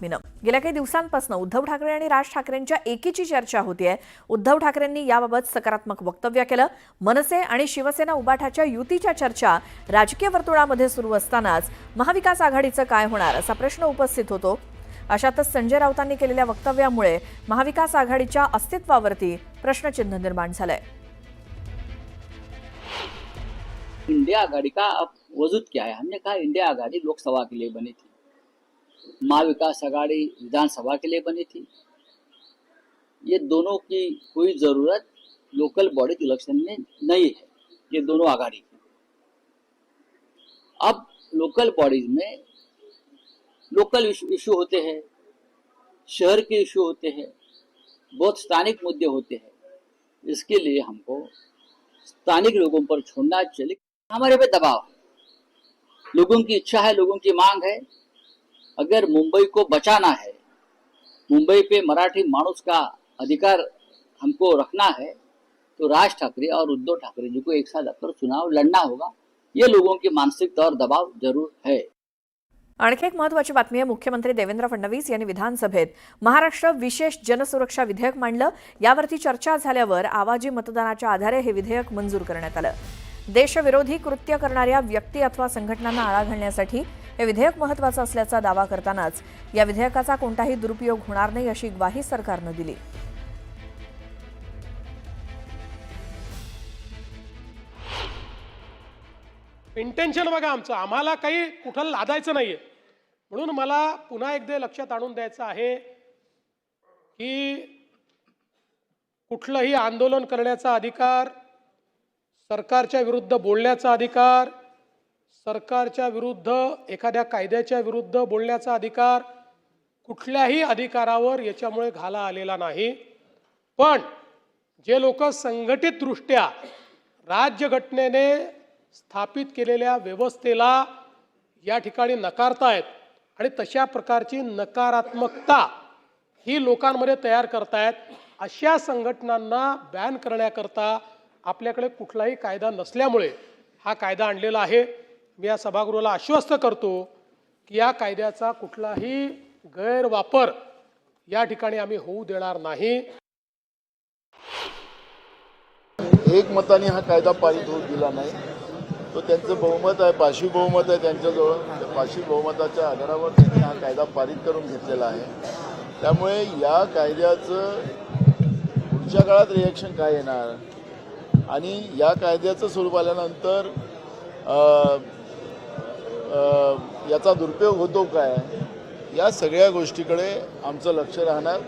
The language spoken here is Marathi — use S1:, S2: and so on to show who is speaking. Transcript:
S1: बातमीनं गेल्या काही दिवसांपासून उद्धव ठाकरे आणि राज ठाकरेंच्या एकीची चर्चा होतीये। उद्धव ठाकरेंनी याबाबत सकारात्मक वक्तव्य केलं। मनसे आणि शिवसेना उबाठाच्या युतीच्या चर्चा राजकीय वर्तुळामध्ये सुरू असतानाच महाविकास आघाडीचं काय होणार असा प्रश्न उपस्थित होतो। अशातच संजय राऊतांनी केलेल्या वक्तव्यामुळे महाविकास आघाडीच्या अस्तित्वावरती प्रश्नचिन्ह निर्माण झालंय।
S2: इंडिया आघाड़ी का अब वजूद क्या है? हमने कहा इंडिया आघाड़ी लोकसभा के लिए बनी थी, महाविकास आघाड़ी विधानसभा के लिए बनी थी। ये दोनों की कोई जरूरत लोकल बॉडी इलेक्शन में नहीं है। ये दोनों आघाड़ी की अब लोकल बॉडीज में लोकल इशू होते हैं, शहर के इशू होते हैं, बहुत स्थानिक मुद्दे होते हैं। इसके लिए हमको स्थानिक लोगों पर छोड़ना चाहिए। हमारे पे दबाव है, लोगों की इच्छा है, लोगों की मांग है। अगर मुंबई को बचाना है, मुंबई पे मराठी मानुस का अधिकार हमको रखना है, तो राज ठाकरे और उद्धव ठाकरे जी को एक साथ आकर चुनाव लड़ना होगा। ये लोगों की मानसिकता और दबाव जरूर है।
S1: आणखी एक महत्त्वाची बातमी आहे। मुख्यमंत्री देवेंद्र फडणवीस यांनी विधानसभेत महाराष्ट्र विशेष जनसुरक्षा विधेयक मांडलं। यावरती चर्चा झाल्यावर आवाजी मतदानाच्या आधारे हे विधेयक मंजूर करण्यात आलं। देशविरोधी कृत्य करणाऱ्या व्यक्ती अथवा संघटनांना आळा घालण्यासाठी हे विधेयक महत्त्वाचं असल्याचा दावा करतानाच या विधेयकाचा कोणताही दुरुपयोग होणार नाही अशी ग्वाही सरकारनं दिली।
S3: इंटेन्शन बघा आमचं, आम्हाला काही कुठं लादायचं नाहीये। म्हणून मला पुन्हा एकदा लक्षात आणून द्यायचं आहे की कुठलंही आंदोलन करण्याचा अधिकार, सरकारच्या विरुद्ध बोलण्याचा अधिकार, सरकारच्या विरुद्ध एखाद्या कायद्याच्या विरुद्ध बोलण्याचा अधिकार कुठल्याही अधिकारावर याच्यामुळे घाला आलेला नाही। पण जे लोक संघटितदृष्ट्या राज्यघटनेने स्थापित केलेल्या व्यवस्थेला या ठिकाणी नकारतायत आणि तशा प्रकारची नकारात्मकता ही लोकांमध्ये तयार करतायत, अशा संघटनांना बॅन करण्याकरता आपल्याकडे कुठलाही कायदा नसल्यामुळे हा कायदा आणलेला आहे। मी या सभागृहाला आश्वस्त करतो की या कायद्याचा कुठलाही गैरवापर या ठिकाणी आम्ही होऊ देणार नाही।
S4: एकमताने हा कायदा पारित होऊ दिला नाही, तो त्यांचं बहुमत आहे, पाशवी बहुमत आहे त्यांच्याजवळ। त्या पाशवी बहुमताच्या आधारावर त्यांनी हा कायदा पारित करून घेतलेला आहे। त्यामुळे या कायद्याचं पुढच्या काळात रिॲक्शन काय येणार आणि या कायद्याचं स्वरूप आल्यानंतर याचा दुरुपयोग होतो काय, या सगळ्या गोष्टीकडे आमचं लक्ष राहणार।